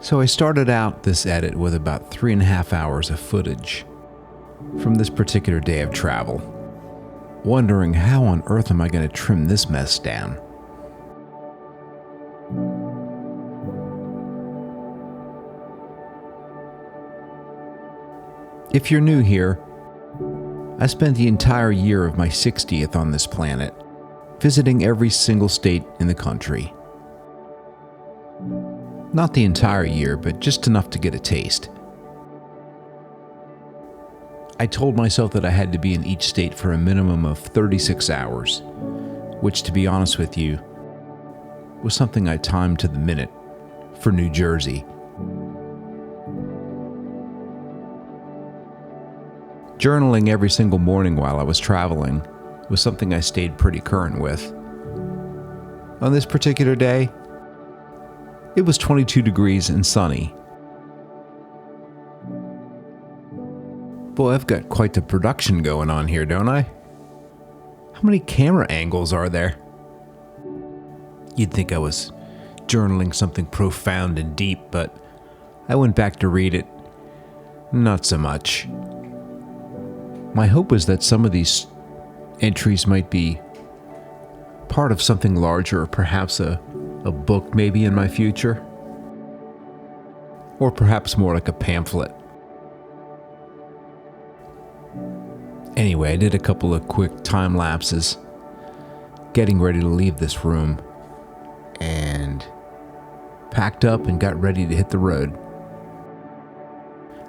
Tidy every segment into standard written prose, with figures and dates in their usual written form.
So I started out this edit with about 3.5 hours of footage from this particular day of travel, wondering how on earth am I going to trim this mess down. If you're new here, I spent the entire year of my 60th on this planet, visiting every single state in the country. Not the entire year, but just enough to get a taste. I told myself that I had to be in each state for a minimum of 36 hours, which, to be honest with you, was something I timed to the minute for New Jersey. Journaling every single morning while I was traveling was something I stayed pretty current with. On this particular day, it was 22 degrees and sunny. Boy, I've got quite the production going on here, don't I? How many camera angles are there? You'd think I was journaling something profound and deep, but I went back to read it. Not so much. My hope was that some of these entries might be part of something larger, or perhaps a book maybe in my future. Or perhaps more like a pamphlet. Anyway, I did a couple of quick time lapses, getting ready to leave this room, and packed up and got ready to hit the road.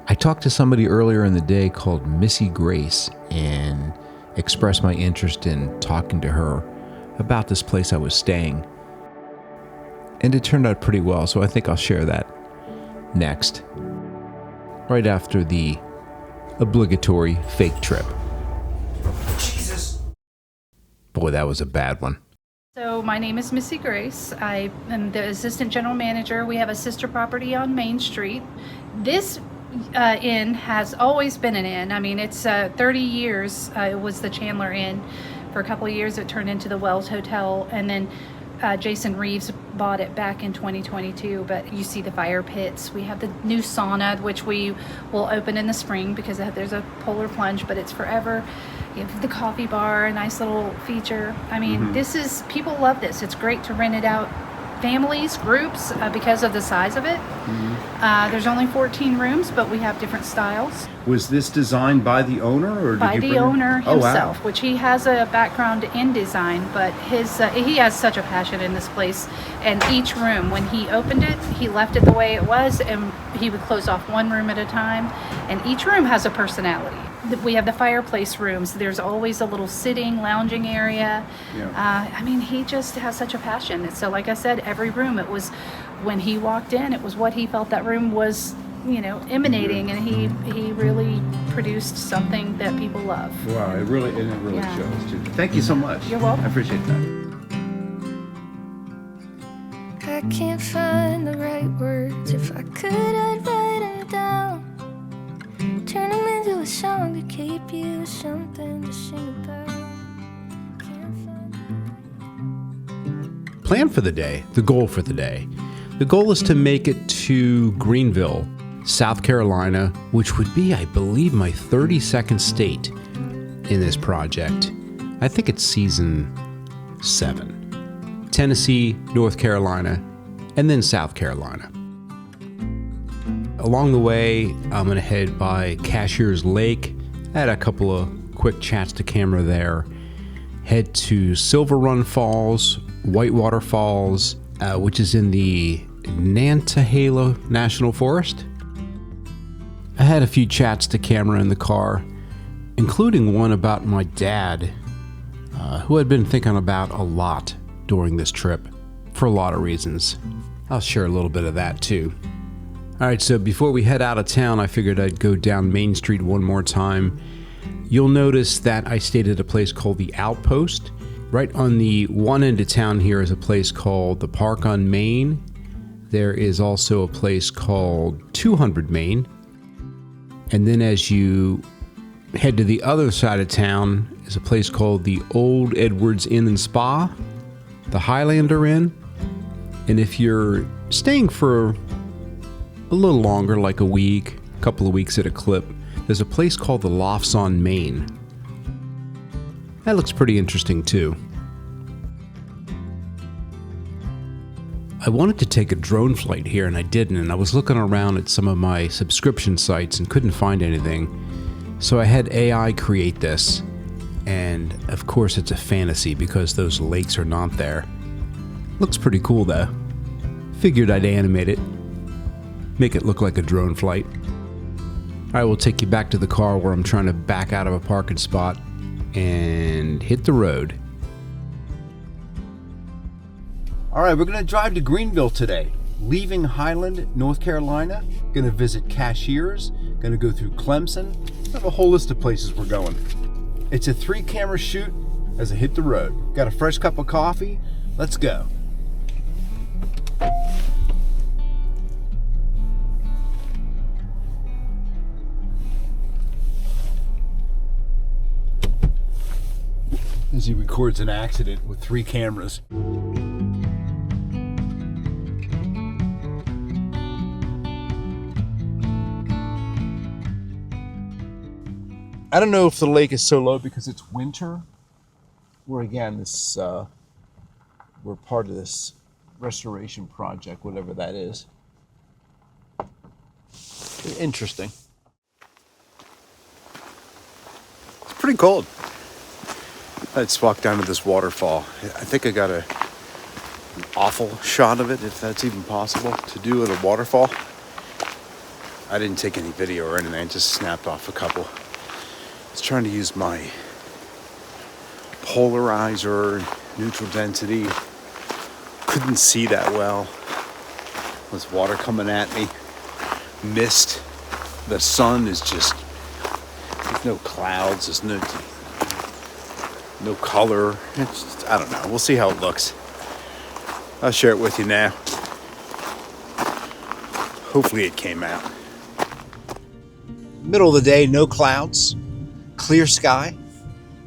I talked to somebody earlier in the day called Missy Grace and expressed my interest in talking to her about this place I was staying. And it turned out pretty well, so I think I'll share that next, right after the obligatory fake trip. Jesus. Boy, that was a bad one. So my name is Missy Grace. I am the assistant general manager. We have a sister property on Main Street. This inn has always been an inn. I mean, it's 30 years. It was the Chandler Inn. For a couple of years, it turned into the Wells Hotel, and then Jason Reeves bought it back in 2022, but you see the fire pits. We have the new sauna, which we will open in the spring because there's a polar plunge, but it's forever. You have the coffee bar, a nice little feature. I mean, people love this. It's great to rent it out. Families, groups, because of the size of it. There's only 14 rooms, but we have different styles. Was this designed by the owner, or by the owner himself, which he has a background in design, but he has such a passion in this place. And each room, when he opened it, he left it the way it was, and he would close off one room at a time. And each room has a personality. We have the fireplace rooms. There's always a little sitting, lounging area. Yeah. I mean, he just has such a passion. So like I said, every room, it was, when he walked in, it was what he felt that room was, emanating, and he really produced something that people love. Wow, it really shows too. Thank you so much. You're welcome. I appreciate that. I can't find the right words. If I could, I'd write them down. Turn them into a song to keep you something to sing about. Plan for the day, the goal for the day. The goal is to make it to Greenville, South Carolina, which would be, I believe, my 32nd state in this project. I think it's season 7. Tennessee, North Carolina, and then South Carolina. Along the way, I'm going to head by Cashiers Lake. I had a couple of quick chats to camera there. Head to Silver Run Falls, Whitewater Falls, which is in the Nantahala National Forest. I had a few chats to camera in the car, including one about my dad, who I'd been thinking about a lot during this trip for a lot of reasons. I'll share a little bit of that too. All right, so before we head out of town, I figured I'd go down Main Street one more time. You'll notice that I stayed at a place called The Outpost. Right on the one end of town here is a place called The Park on Main. There is also a place called 200 Main. And then as you head to the other side of town is a place called the Old Edwards Inn and Spa, the Highlander Inn. And if you're staying for a little longer, like a week, a couple of weeks at a clip, there's a place called the Lofts on Main. That looks pretty interesting too. I wanted to take a drone flight here and I didn't, and I was looking around at some of my subscription sites and couldn't find anything. So I had AI create this, and of course it's a fantasy because those lakes are not there. Looks pretty cool though. Figured I'd animate it, make it look like a drone flight. I will take you back to the car where I'm trying to back out of a parking spot and hit the road. All right, we're going to drive to Greenville today. Leaving Highland, North Carolina. Going to visit Cashiers. Going to go through Clemson. I have a whole list of places we're going. It's a 3-camera shoot as I hit the road. Got a fresh cup of coffee. Let's go. As he records an accident with 3 cameras. I don't know if the lake is so low because it's winter. We're again, we're part of this restoration project, whatever that is. Interesting. It's pretty cold. Let's walk down to this waterfall. I think I got an awful shot of it, if that's even possible to do at a waterfall. I didn't take any video or anything, I just snapped off a couple. I was trying to use my polarizer, neutral density. Couldn't see that well. There's water coming at me. Mist. The sun is just, there's no clouds, there's no color. It's just, I don't know. We'll see how it looks. I'll share it with you now. Hopefully it came out. Middle of the day, no clouds. Clear sky,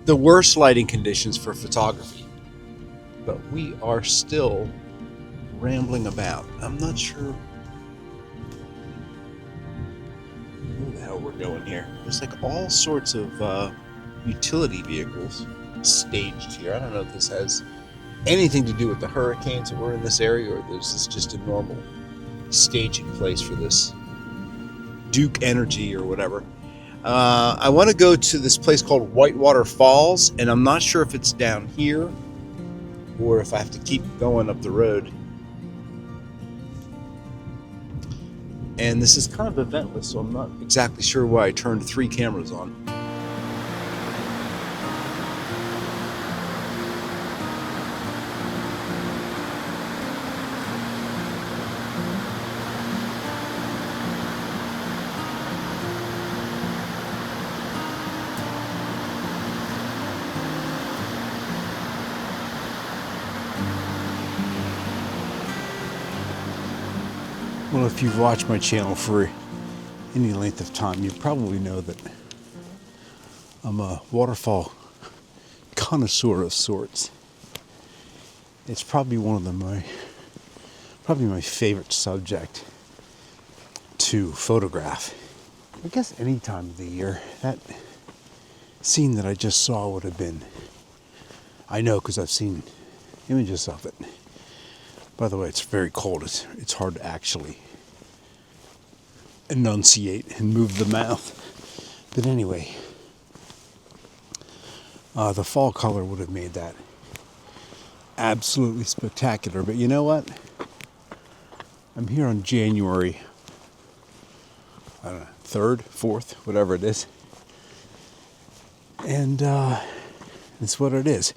the worst lighting conditions for photography, but we are still rambling about. I'm not sure where the hell we're going here. There's like all sorts of utility vehicles staged here. I don't know if this has anything to do with the hurricanes that were in this area, or this is just a normal staging place for this Duke Energy or whatever. I want to go to this place called Whitewater Falls, and I'm not sure if it's down here or if I have to keep going up the road. And this is kind of eventless, so I'm not exactly sure why I turned 3 cameras on. Well, if you've watched my channel for any length of time, you probably know that I'm a waterfall connoisseur of sorts. It's probably one of my favorite subject to photograph. I guess any time of the year, that scene that I just saw would have been, I know because I've seen images of it. By the way, it's very cold. It's hard to actually enunciate and move the mouth. But anyway, the fall color would have made that absolutely spectacular. But you know what? I'm here on January, I don't know, 3rd, 4th, whatever it is. And it's what it is.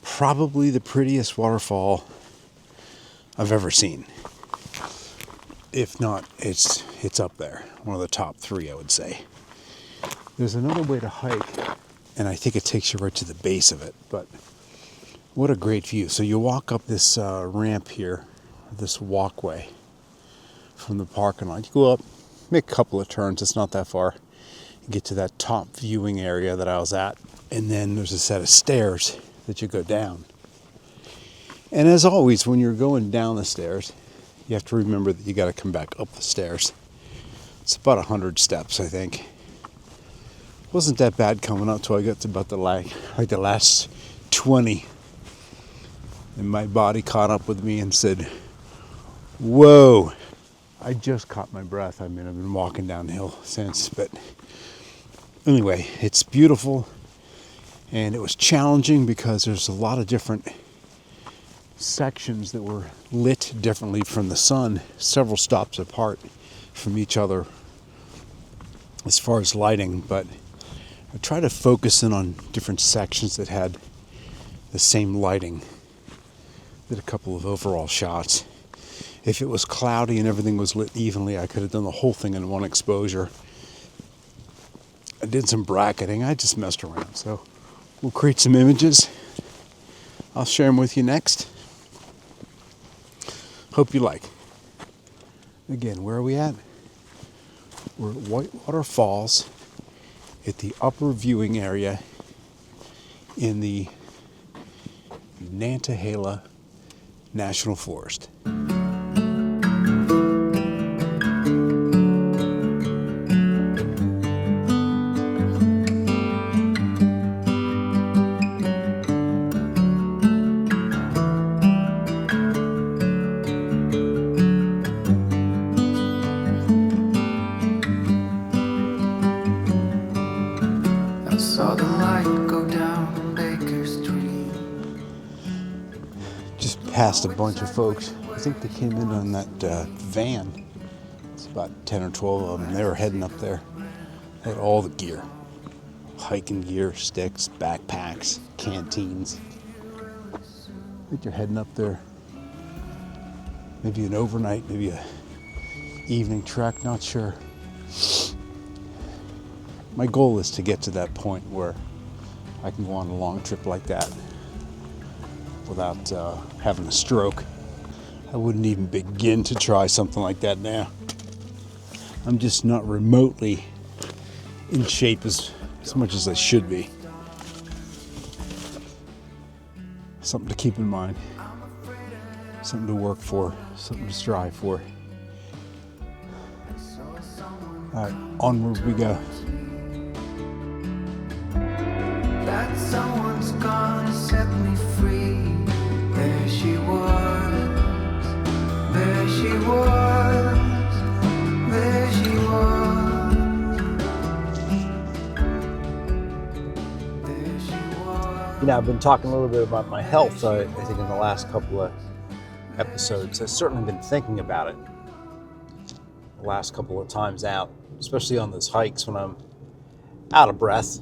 Probably the prettiest waterfall I've ever seen. If not, it's up there. One of the top 3, I would say. There's another way to hike, and I think it takes you right to the base of it. But what a great view. So you walk up this ramp here, this walkway from the parking lot. You go up, make a couple of turns. It's not that far. You get to that top viewing area that I was at. And then there's a set of stairs that you go down. And as always, when you're going down the stairs, you have to remember that you got to come back up the stairs. It's about 100 steps, I think. It wasn't that bad coming up till I got to about the last 20. And my body caught up with me and said, whoa. I just caught my breath. I mean, I've been walking downhill since, but anyway, it's beautiful. And it was challenging because there's a lot of different sections that were lit differently from the sun, several stops apart from each other as far as lighting, but I try to focus in on different sections that had the same lighting. Did a couple of overall shots. If it was cloudy and everything was lit evenly, I could have done the whole thing in one exposure. I did some bracketing. I just messed around. So we'll create some images. I'll share them with you next. Hope you like. Again, where are we at? We're at Whitewater Falls at the upper viewing area in the Nantahala National Forest. I saw the light go down Baker Street. Just passed a bunch of folks. I think they came in on that van. It's about 10 or 12 of them. They were heading up there. They had all the gear. Hiking gear, sticks, backpacks, canteens. I think they're heading up there. Maybe an overnight, maybe a evening trek, not sure. My goal is to get to that point where I can go on a long trip like that without having a stroke. I wouldn't even begin to try something like that now. I'm just not remotely in shape as much as I should be. Something to keep in mind. Something to work for. Something to strive for. All right, onward we go. That someone's gonna set me free. There she was. There she was. There she was. There she was. You know, I've been talking a little bit about my health, I think, in the last couple of episodes. I've certainly been thinking about it the last couple of times out, especially on those hikes when I'm out of breath.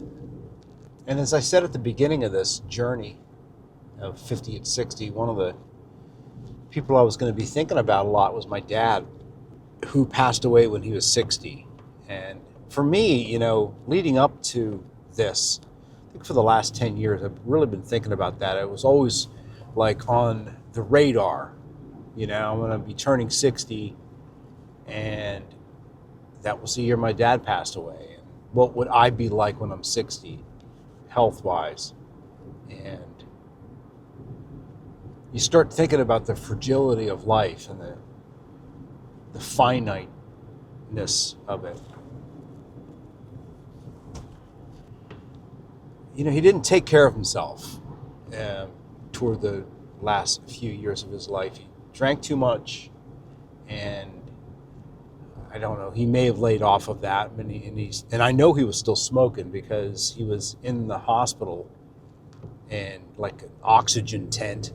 And as I said at the beginning of this journey of 50 at 60, one of the people I was going to be thinking about a lot was my dad, who passed away when he was 60. And for me, you know, leading up to this, I think for the last 10 years, I've really been thinking about that. It was always like on the radar, you know, I'm going to be turning 60, and that was the year my dad passed away. And what would I be like when I'm 60? Health-wise, and you start thinking about the fragility of life and the finiteness of it. You know, he didn't take care of himself toward the last few years of his life. He drank too much, and I don't know, he may have laid off of that, and I know he was still smoking because he was in the hospital in like an oxygen tent,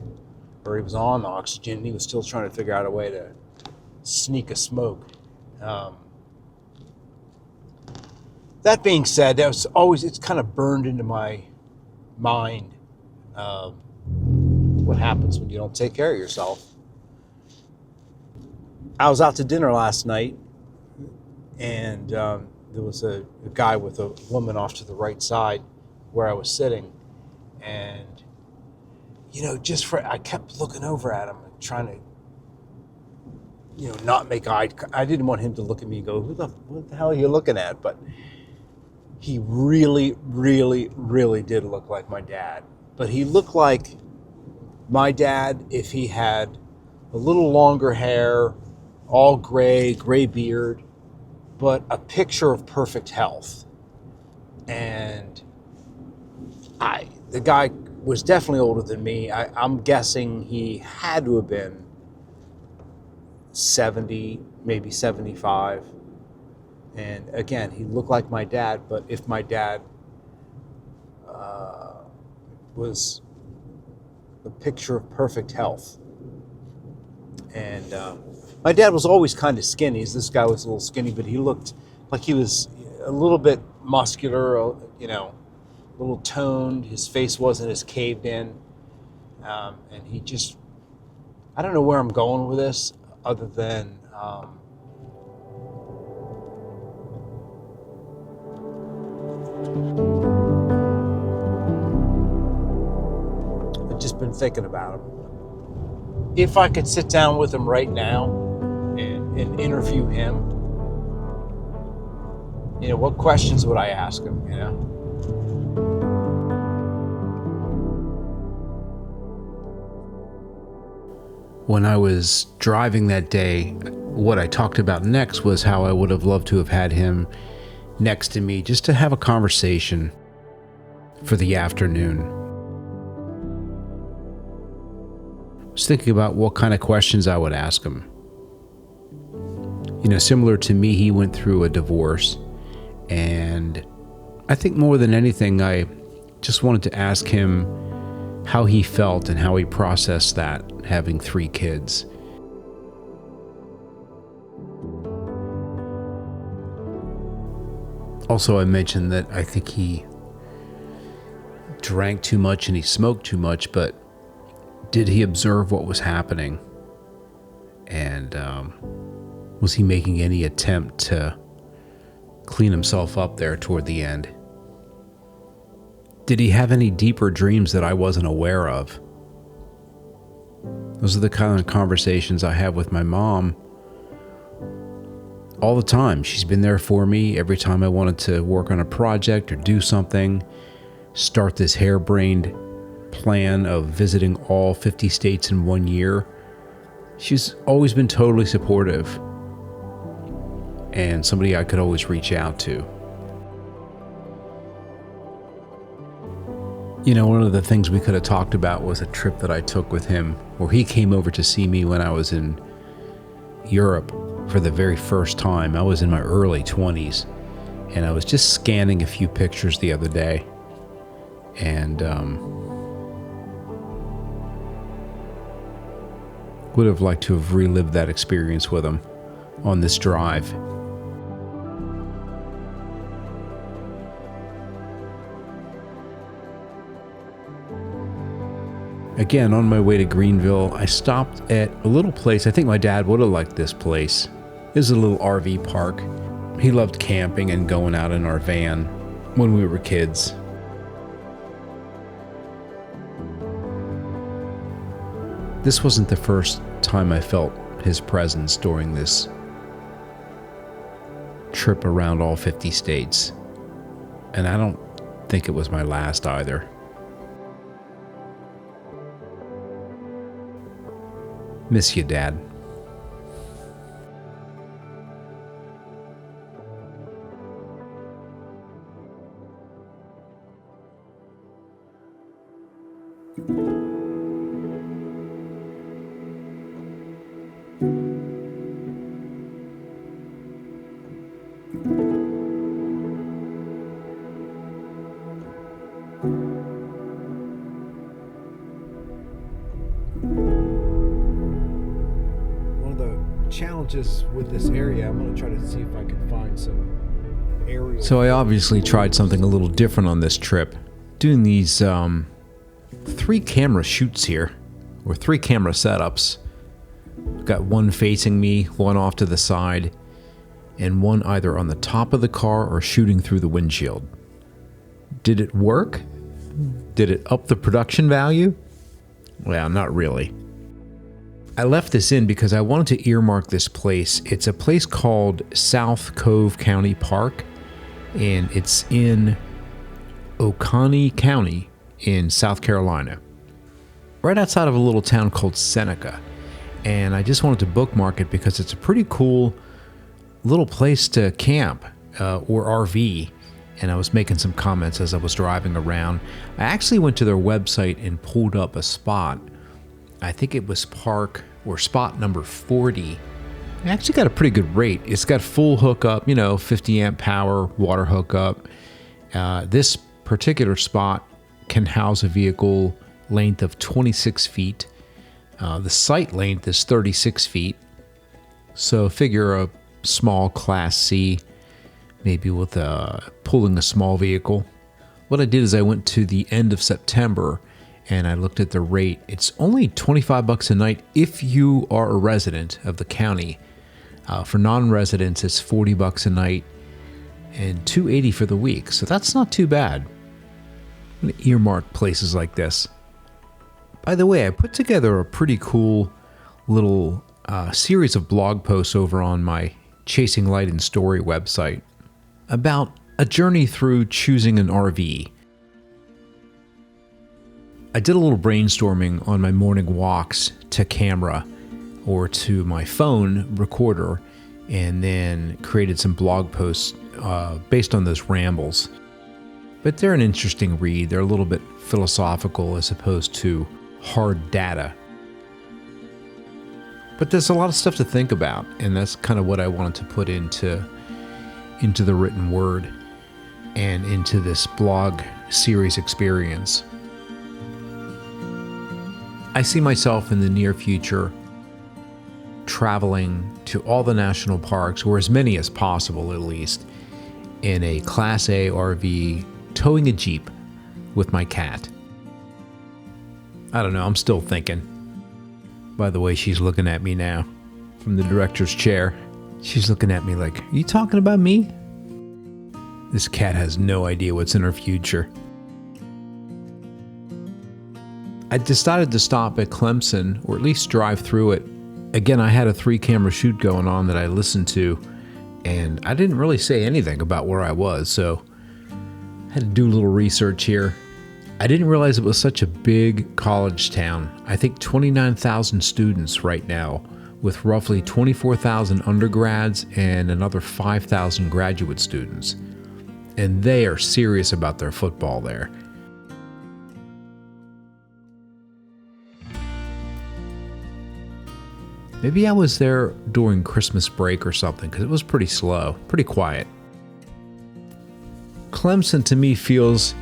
or he was on oxygen, and he was still trying to figure out a way to sneak a smoke. That being said, it's kind of burned into my mind what happens when you don't take care of yourself. I was out to dinner last night, and there was a guy with a woman off to the right side where I was sitting. And, you know, I kept looking over at him and trying to, you know, not make I didn't want him to look at me and go, what the hell are you looking at? But he really, really, really did look like my dad. But he looked like my dad if he had a little longer hair, all gray beard, but a picture of perfect health. And the guy was definitely older than me. I'm guessing he had to have been 70, maybe 75. And again, he looked like my dad, but if my dad was the picture of perfect health. And my dad was always kind of skinny. This guy was a little skinny, but he looked like he was a little bit muscular, you know, a little toned. His face wasn't as caved in. And he just, I don't know where I'm going with this other than I've just been thinking about him. If I could sit down with him right now and interview him, you know, what questions would I ask him, you know? When I was driving that day, what I talked about next was how I would have loved to have had him next to me just to have a conversation for the afternoon. I was thinking about what kind of questions I would ask him. You know, similar to me, he went through a divorce, and I think more than anything, I just wanted to ask him how he felt and how he processed that, having 3 kids. Also, I mentioned that I think he drank too much and he smoked too much, but did he observe what was happening? And was he making any attempt to clean himself up there toward the end? Did he have any deeper dreams that I wasn't aware of? Those are the kind of conversations I have with my mom all the time. She's been there for me every time I wanted to work on a project or do something, start this harebrained plan of visiting all 50 states in 1 year. She's always been totally supportive and somebody I could always reach out to. You know, one of the things we could have talked about was a trip that I took with him where he came over to see me when I was in Europe for the very first time. I was in my early 20s, and I was just scanning a few pictures the other day, and would have liked to have relived that experience with him on this drive. Again, on my way to Greenville, I stopped at a little place. I think my dad would have liked this place. It was a little RV park. He loved camping and going out in our van when we were kids. This wasn't the first time I felt his presence during this trip around all 50 states. And I don't think it was my last either. Miss you, Dad. Challenges with this area. I'm going to try to see if I can find some aerial. So I obviously tried something a little different on this trip. Doing these 3 camera shoots here, or 3 camera setups. I've got one facing me, one off to the side, and one either on the top of the car or shooting through the windshield. Did it work? Did it up the production value? Well, not really. I left this in because I wanted to earmark this place. It's a place called South Cove County Park, and it's in Oconee County in South Carolina, right outside of a little town called Seneca. and I just wanted to bookmark it because it's a pretty cool little place to camp or RV. And I was making some comments as I was driving around. I actually went to their website and pulled up a spot. I think it was spot number 40. I actually got a pretty good rate. It's got full hookup, 50 amp power, water hookup. This particular spot can house a vehicle length of 26 feet. The site length is 36 feet. So figure a small Class C, maybe with pulling a small vehicle. What I did is I went to the end of September and I looked at the rate. It's only $25 a night if you are a resident of the county. For non-residents, it's $40 a night and $280 for the week. So that's not too bad. I'm gonna earmark places like this. By the way, I put together a pretty cool little series of blog posts over on my Chasing Light and Story website about a journey through choosing an RV. I did a little brainstorming on my morning walks to camera or to my phone recorder, and then created some blog posts based on those rambles. But they're an interesting read. They're a little bit philosophical as opposed to hard data. But there's a lot of stuff to think about, and that's kind of what I wanted to put into the written word and into this blog series experience. I see myself in the near future traveling to all the national parks, or as many as possible at least, in a Class A RV, towing a Jeep with my cat. I don't know, I'm still thinking. By the way, she's looking at me now from the director's chair. She's looking at me like, are you talking about me? This cat has no idea what's in her future. I decided to stop at Clemson, or at least drive through it. Again, I had a 3-camera shoot going on that I listened to, and I didn't really say anything about where I was, so I had to do a little research here. I didn't realize it was such a big college town. I think 29,000 students right now, with roughly 24,000 undergrads and another 5,000 graduate students. And they are serious about their football there. Maybe I was there during Christmas break or something, because it was pretty slow, pretty quiet. Clemson to me feels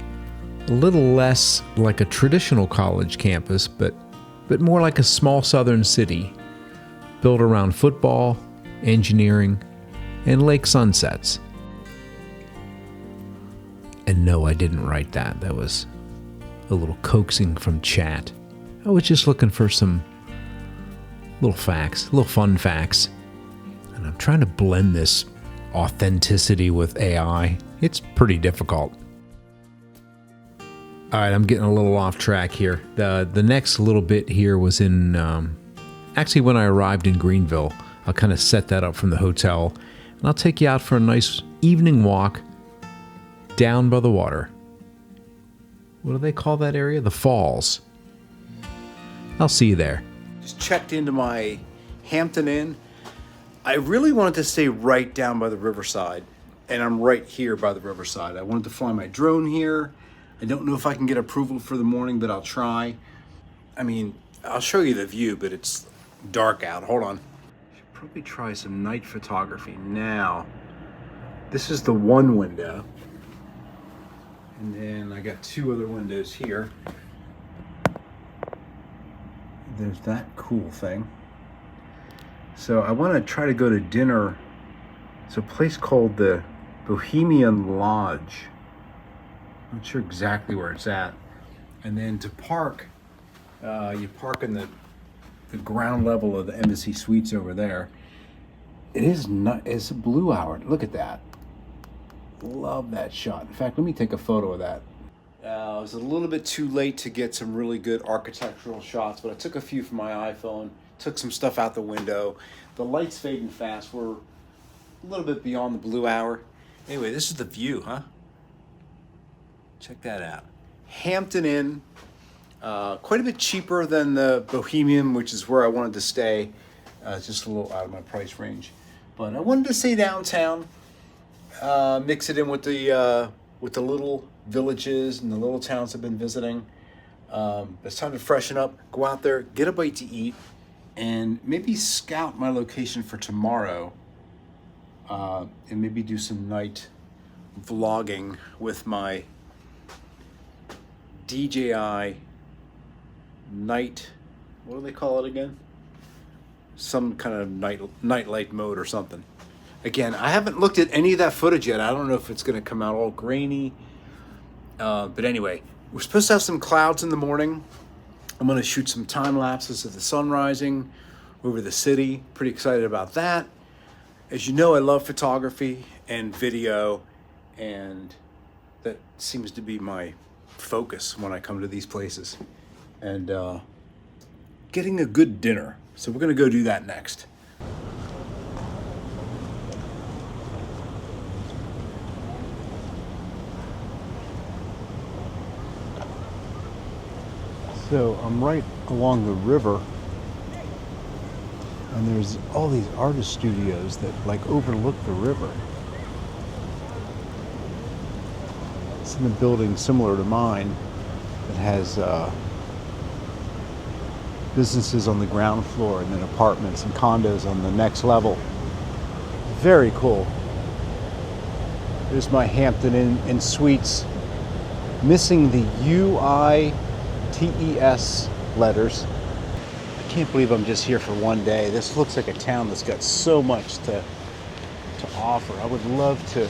a little less like a traditional college campus, but more like a small southern city built around football, engineering, and lake sunsets. And no, I didn't write that. That was a little coaxing from chat. I was just looking for some little facts, little fun facts. And I'm trying to blend this authenticity with AI. It's pretty difficult. All right, I'm getting a little off track here. The next little bit here was in, actually when I arrived in Greenville. I'll kind of set that up from the hotel. And I'll take you out for a nice evening walk down by the water. What do they call that area? The Falls. I'll see you there. Just checked into my Hampton Inn. I really wanted to stay right down by the riverside, and I'm right here by the riverside. I wanted to fly my drone here. I don't know if I can get approval for the morning, but I'll try. I mean, I'll show you the view, but it's dark out. Hold on. Should probably try some night photography now. This is the one window. And then I got 2 other windows here. There's that cool thing. So I want to try to go to dinner. It's a place called the Bohemian Lodge. I'm not sure exactly where it's at. And then to park, you park in the ground level of the Embassy Suites over there. It is not, it's a blue hour. Look at that. Love that shot. In fact, let me take a photo of that. I was a little bit too late to get some really good architectural shots, but I took a few from my iPhone, took some stuff out the window. The light's fading fast. We're a little bit beyond the blue hour. Anyway, this is the view, huh? Check that out. Hampton Inn, Quite a bit cheaper than the Bohemian, which is where I wanted to stay. Just a little out of my price range. But I wanted to stay downtown, mix it in with the little villages and the little towns I've been visiting. It's time to freshen up, go out there, get a bite to eat, and maybe scout my location for tomorrow, and maybe do some night vlogging with my DJI night, what do they call it again? Some kind of nightlight mode or something. Again, I haven't looked at any of that footage yet. I don't know if it's going to come out all grainy. But anyway, we're supposed to have some clouds in the morning. I'm going to shoot some time lapses of the sun rising over the city. Pretty excited about that. As you know, I love photography and video, and that seems to be my focus when I come to these places. And getting a good dinner. So we're going to go do that next. So I'm right along the river, and there's all these artist studios that like overlook the river. It's in a building similar to mine that has businesses on the ground floor and then apartments and condos on the next level. Very cool. There's my Hampton Inn Suites, missing the UITES letters. I can't believe I'm just here for one day. This looks like a town that's got so much to offer. I would love to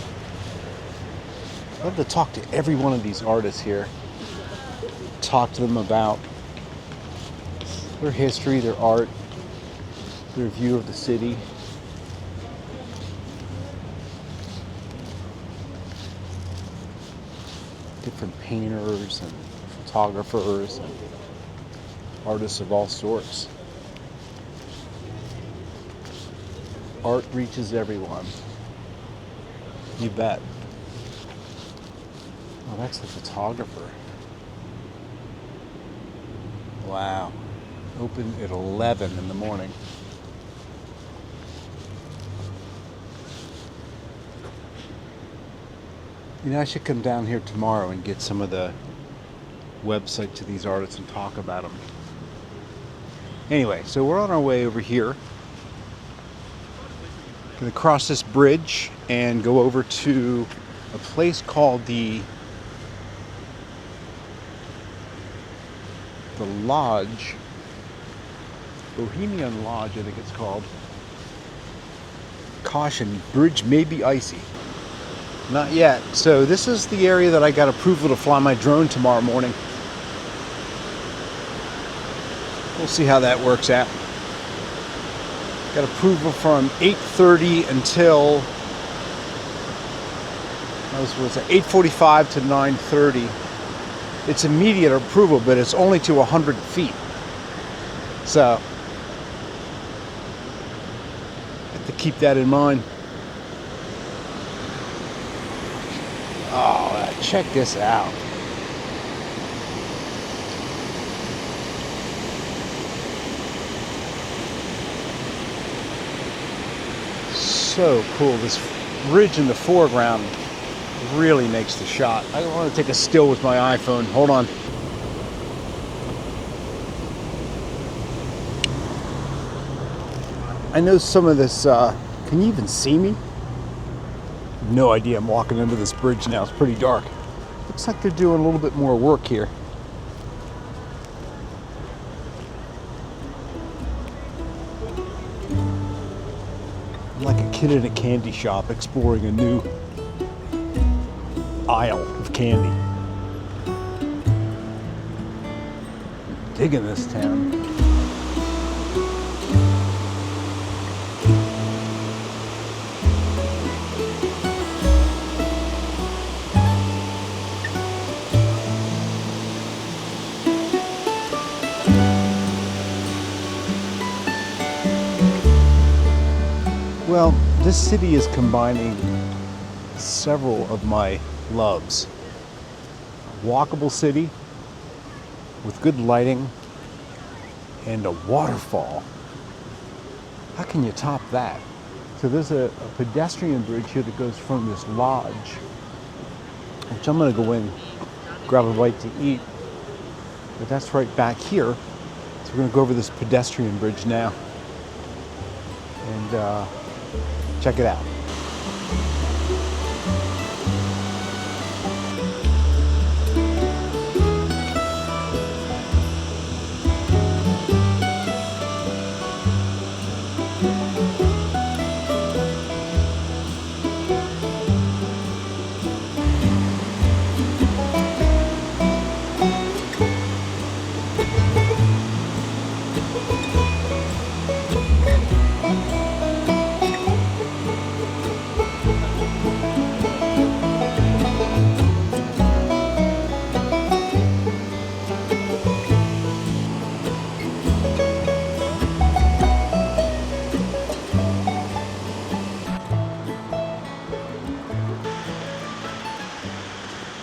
talk to every one of these artists here. Talk to them about their history, their art, their view of the city. Different painters and photographers and artists of all sorts. Art reaches everyone. You bet. Oh, that's the photographer. Wow. Open at 11 in the morning. You know, I should come down here tomorrow and get some of the website to these artists and talk about them. Anyway, so we're on our way over here. Gonna cross this bridge and go over to a place called the Lodge. Bohemian Lodge, I think it's called. Caution, bridge may be icy. Not yet. So this is the area that I got approval to fly my drone tomorrow morning. We'll see how that works out. Got approval from 8:30 until, was it 8:45 to 9:30. It's immediate approval, but it's only to 100 feet. So keep that in mind. Oh, check this out. So cool. This ridge in the foreground really makes the shot. I don't want to take a still with my iPhone. Hold on. I know some of this, can you even see me? No idea. I'm walking under this bridge now. It's pretty dark. Looks like they're doing a little bit more work here. I'm like a kid in a candy shop exploring a new aisle of candy. Digging this town. Well, this city is combining several of my loves. Walkable city, with good lighting and a waterfall. How can you top that? So there's a pedestrian bridge here that goes from this lodge, which I'm gonna go in, grab a bite to eat. But that's right back here. So we're gonna go over this pedestrian bridge now and check it out.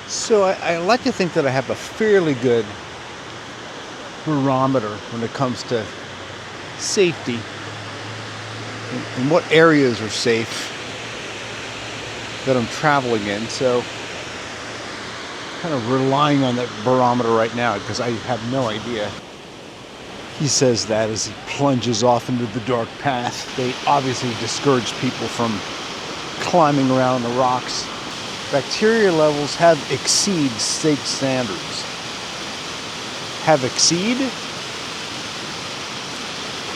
So I like to think that I have a fairly good barometer when it comes to safety and what areas are safe that I'm traveling in. So kind of relying on that barometer right now because I have no idea. He says that as he plunges off into the dark path. They obviously discourage people from climbing around the rocks. Bacteria levels have exceed state standards. Have exceed?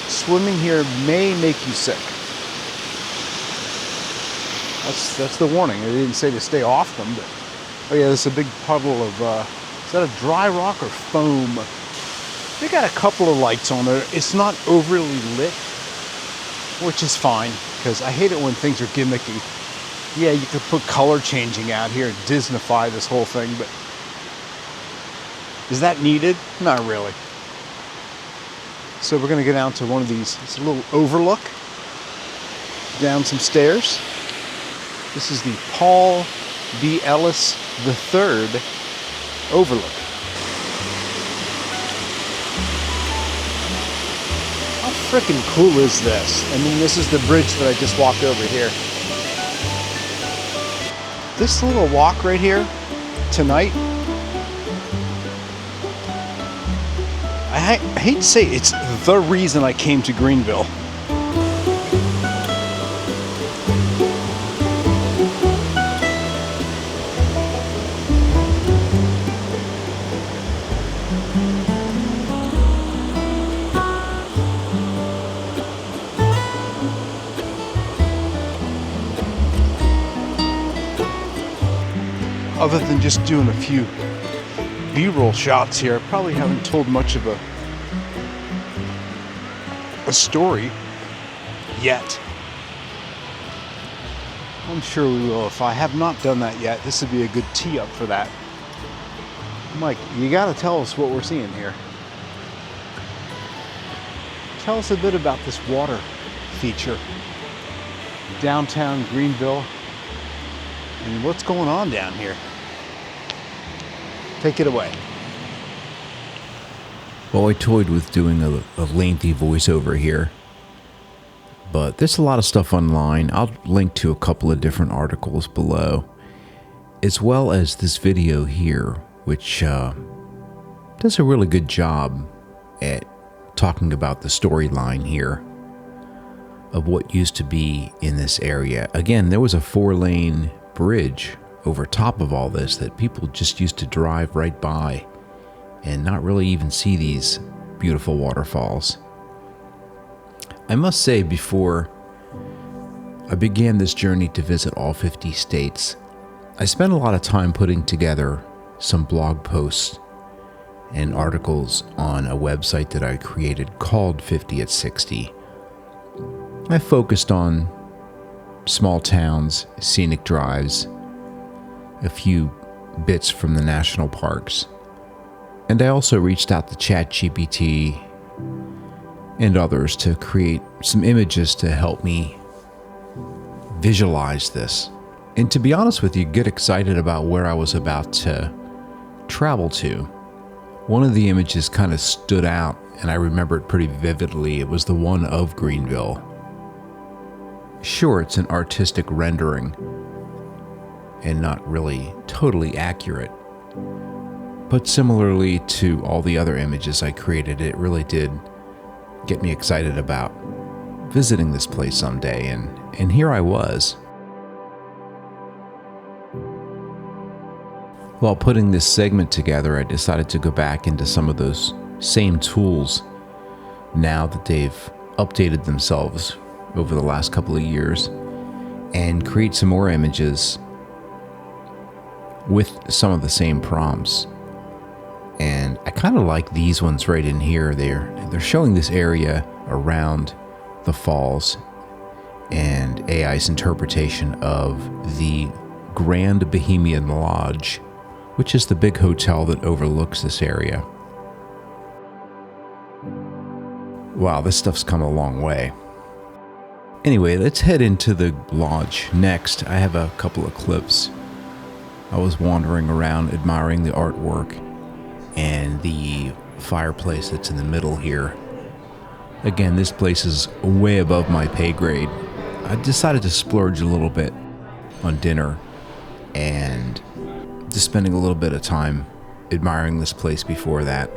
Swimming here may make you sick. That's the warning. They didn't say to stay off them, but oh yeah, there's a big puddle of is that a dry rock or foam? They got a couple of lights on there. It's not overly lit, which is fine because I hate it when things are gimmicky. Yeah, you could put color changing out here and Disneyfy this whole thing, but is that needed? Not really. So we're going to go down to one of these. It's a little overlook down some stairs. This is the Paul B. Ellis III overlook. How freaking cool is this? I mean, this is the bridge that I just walked over here. This little walk right here tonight, I hate to say it's the reason I came to Greenville. Other than just doing a few B-roll shots here, I probably haven't told much of a story yet. I'm sure we will. If I have not done that yet, this would be a good tee up for that. Mike, you gotta tell us what we're seeing here. Tell us a bit about this water feature. Downtown Greenville. And what's going on down here? Take it away. Well, I toyed with doing a lengthy voiceover here, but there's a lot of stuff online. I'll link to a couple of different articles below, as well as this video here, which does a really good job at talking about the storyline here of what used to be in this area. Again, there was a 4-lane bridge over top of all this that people just used to drive right by and not really even see these beautiful waterfalls. I must say, before I began this journey to visit all 50 states, I spent a lot of time putting together some blog posts and articles on a website that I created called 50 at 60. I focused on small towns, scenic drives, a few bits from the national parks. And I also reached out to ChatGPT and others to create some images to help me visualize this. And to be honest with you, get excited about where I was about to travel to One of the images kind of stood out, and I remember it pretty vividly. It was the one of Greenville. Sure, it's an artistic rendering and not really totally accurate, but similarly to all the other images I created, it really did get me excited about visiting this place someday, and here I was. While putting this segment together, I decided to go back into some of those same tools now that they've updated themselves over the last couple of years and create some more images with some of the same prompts. And I kind of like these ones right in here. They're showing this area around the falls and AI's interpretation of the Grand Bohemian Lodge, which is the big hotel that overlooks this area. Wow, this stuff's come a long way. Anyway, let's head into the lodge next. I have a couple of clips. I was wandering around admiring the artwork and the fireplace that's in the middle here. Again, this place is way above my pay grade. I decided to splurge a little bit on dinner and just spending a little bit of time admiring this place before that.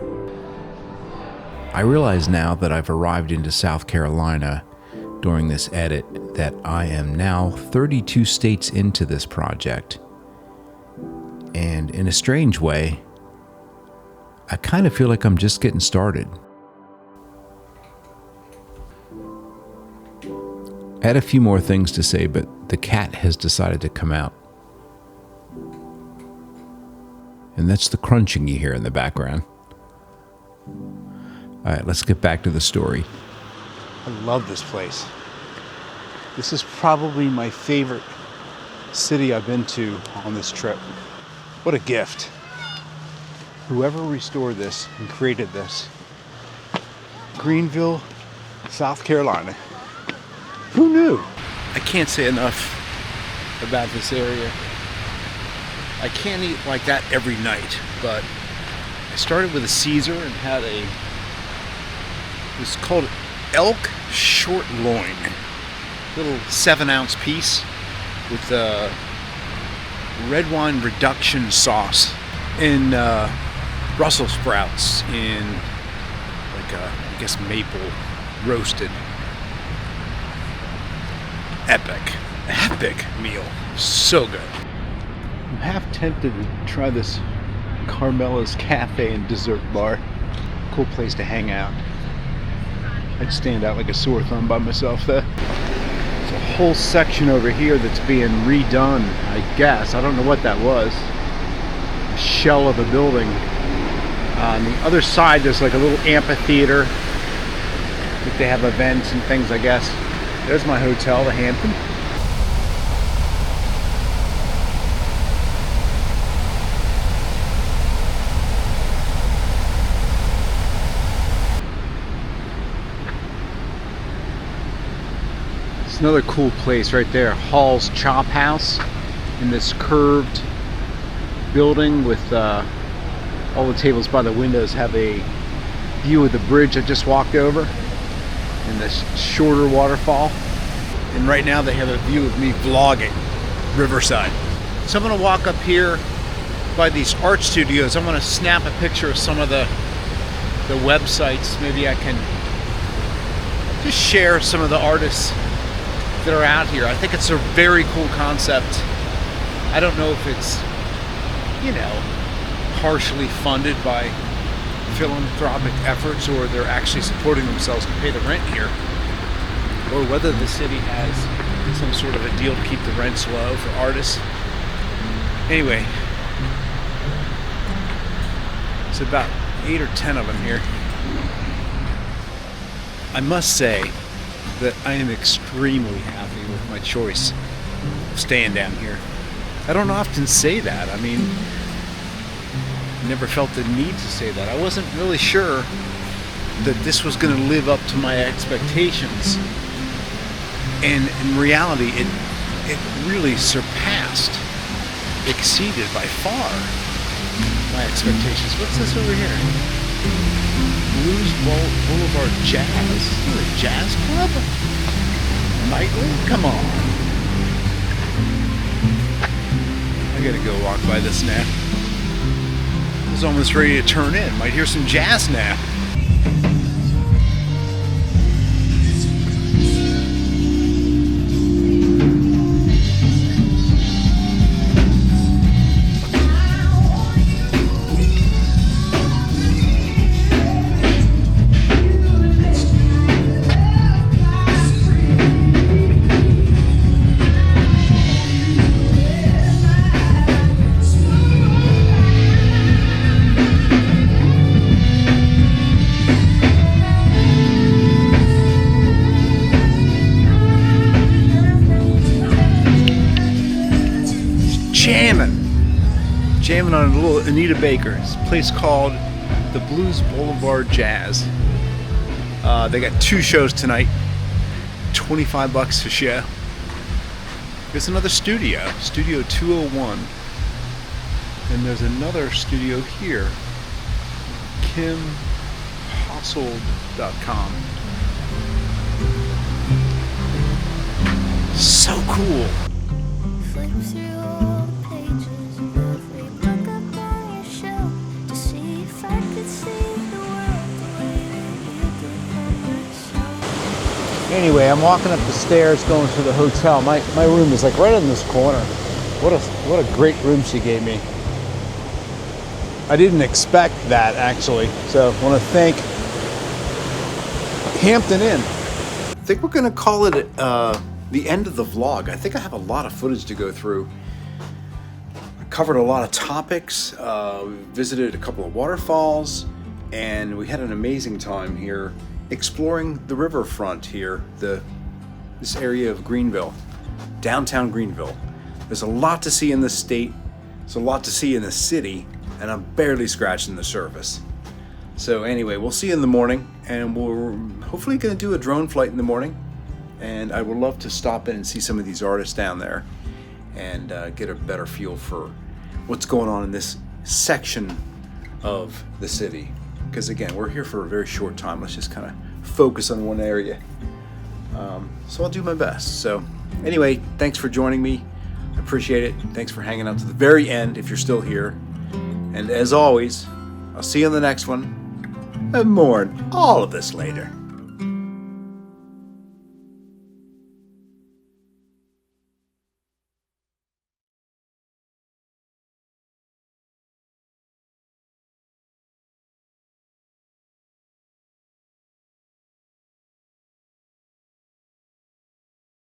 I realize now that I've arrived into South Carolina during this edit that I am now 32 states into this project. And in a strange way, I kind of feel like I'm just getting started. I had a few more things to say, but the cat has decided to come out. And that's the crunching you hear in the background. All right, let's get back to the story. I love this place. This is probably my favorite city I've been to on this trip. What a gift. Whoever restored this and created this. Greenville, South Carolina. Who knew? I can't say enough about this area. I can't eat like that every night, but I started with a Caesar and had it was called elk short loin. Little 7-ounce piece with red wine reduction sauce and Brussels sprouts in like I guess maple roasted. Epic meal. So good. I'm half tempted to try this Carmela's Cafe and Dessert Bar. Cool place to hang out. I'd stand out like a sore thumb by myself there. There's a whole section over here that's being redone, I guess. I don't know what that was. A shell of a building. On the other side there's like a little amphitheater. If they have events and things, I guess. There's my hotel, the Hampton. It's another cool place right there, Hall's Chop House, in this curved building with all the tables by the windows have a view of the bridge I just walked over and this shorter waterfall. And right now they have a view of me vlogging Riverside. So I'm gonna walk up here by these art studios. I'm gonna snap a picture of some of the websites. Maybe I can just share some of the artists that are out here. I think it's a very cool concept. I don't know if it's, partially funded by philanthropic efforts or they're actually supporting themselves to pay the rent here, or whether the city has some sort of a deal to keep the rents low for artists. Anyway, it's about 8 or 10 of them here. I must say that I am extremely happy with my choice of staying down here. I don't often say that. I mean, never felt the need to say that. I wasn't really sure that this was going to live up to my expectations. And in reality, it really surpassed, exceeded by far. my expectations. What's this over here? Blues Boulevard Jazz. This is a jazz club? Nightly? Come on. I gotta go walk by this now. I was almost ready to turn in. Might hear some jazz now. Jamming on a little Anita Baker's place called the Blues Boulevard Jazz. They got 2 shows tonight, $25 a show. There's another studio, Studio 201. And there's another studio here, KimHossold.com. So cool. Flip through all the pages of every book up on your shelf to see if I could see the world the way that you did for yourself. Anyway, I'm walking up the stairs going to the hotel. My room is like right in this corner. What a great room she gave me. I didn't expect that actually. So I want to thank Hampton Inn. I think we're gonna call it the end of the vlog. I think I have a lot of footage to go through. I covered a lot of topics, visited a couple of waterfalls, and we had an amazing time here exploring the riverfront here, this area of Greenville, downtown Greenville. There's a lot to see in this state, there's a lot to see in the city, and I'm barely scratching the surface. So anyway, we'll see you in the morning, and we're hopefully gonna do a drone flight in the morning. And I would love to stop in and see some of these artists down there and get a better feel for what's going on in this section of the city. Because again, we're here for a very short time. Let's just kind of focus on one area. So I'll do my best. So anyway, thanks for joining me. I appreciate it. Thanks for hanging out to the very end if you're still here. And as always, I'll see you in the next one. And more on all of this later.